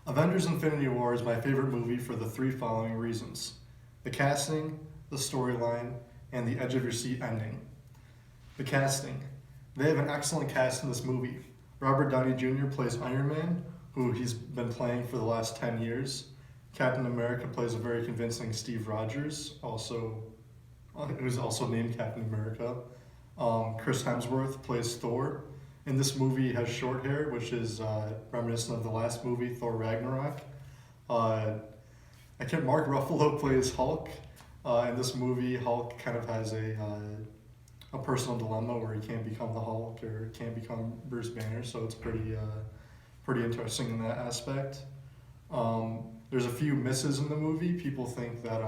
Avengers Infinity War is my favorite movie for the three following reasons: the casting, the storyline, and the edge of your seat ending. The casting. They have an excellent cast in this movie. Robert Downey Jr. plays Iron Man, who he's been playing for the last 10 years. Captain America plays a very convincing Steve Rogers, who's also named Captain America. Chris Hemsworth plays Thor. In this movie, he has short hair, which is reminiscent of the last movie, Thor Ragnarok. Mark Ruffalo plays Hulk. In this movie, Hulk kind of has a personal dilemma where he can't become the Hulk or can't become Bruce Banner, so it's pretty interesting in that aspect. There's a few misses in the movie. People think that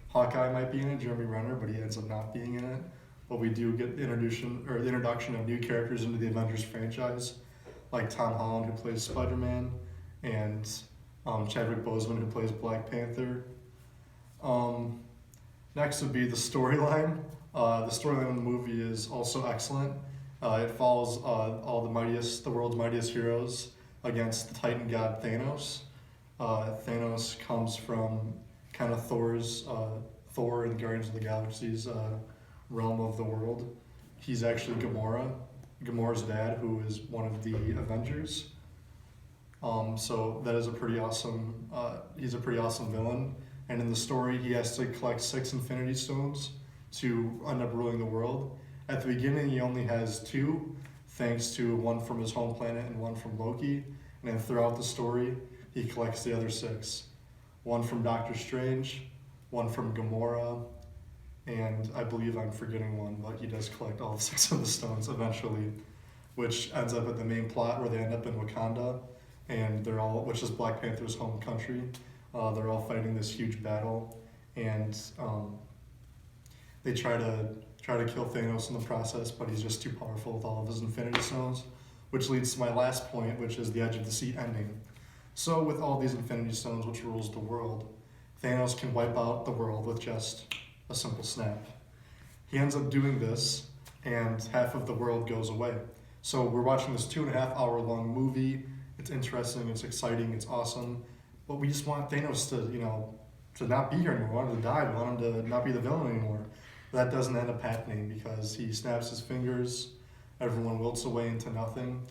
Hawkeye might be in it, Jeremy Renner, but he ends up not being in it. But we do get the introduction of new characters into the Avengers franchise, like Tom Holland, who plays Spider-Man, and Chadwick Boseman, who plays Black Panther. Next would be the storyline. The storyline of the movie is also excellent. It follows the world's mightiest heroes against the Titan god Thanos. Thanos comes from kind of Thor and Guardians of the Galaxy's realm of the world. He's actually Gamora's dad, who is one of the Avengers. So that is a pretty awesome. He's a pretty awesome villain. And in the story, he has to collect 6 Infinity Stones to end up ruling the world. At the beginning, he only has 2, thanks to one from his home planet and one from Loki. And then throughout the story, he collects the other 6. One from Doctor Strange, one from Gamora, and I believe I'm forgetting one, but he does collect all 6 of the stones eventually, which ends up at the main plot where they end up in Wakanda, and which is Black Panther's home country. They're all fighting this huge battle, and they try to kill Thanos in the process, but he's just too powerful with all of his Infinity Stones, which leads to my last point, which is the edge of the seat ending. So with all these Infinity Stones, which rules the world, Thanos can wipe out the world with just a simple snap. He ends up doing this, and half of the world goes away. So we're watching this 2.5-hour long movie. It's interesting, it's exciting, it's awesome, but we just want Thanos to not be here anymore. We want him to die. We want him to not be the villain anymore. But that doesn't end up happening because he snaps his fingers, everyone wilts away into nothing,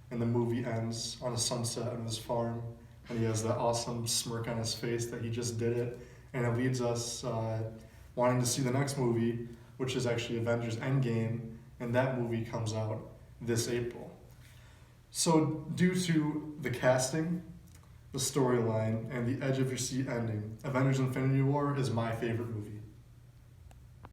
and the movie ends on a sunset on his farm, and he has that awesome smirk on his face that he just did it, and it leads us wanting to see the next movie, which is actually Avengers Endgame, and that movie comes out this April. So due to the casting, the storyline, and the edge of your seat ending, Avengers Infinity War is my favorite movie.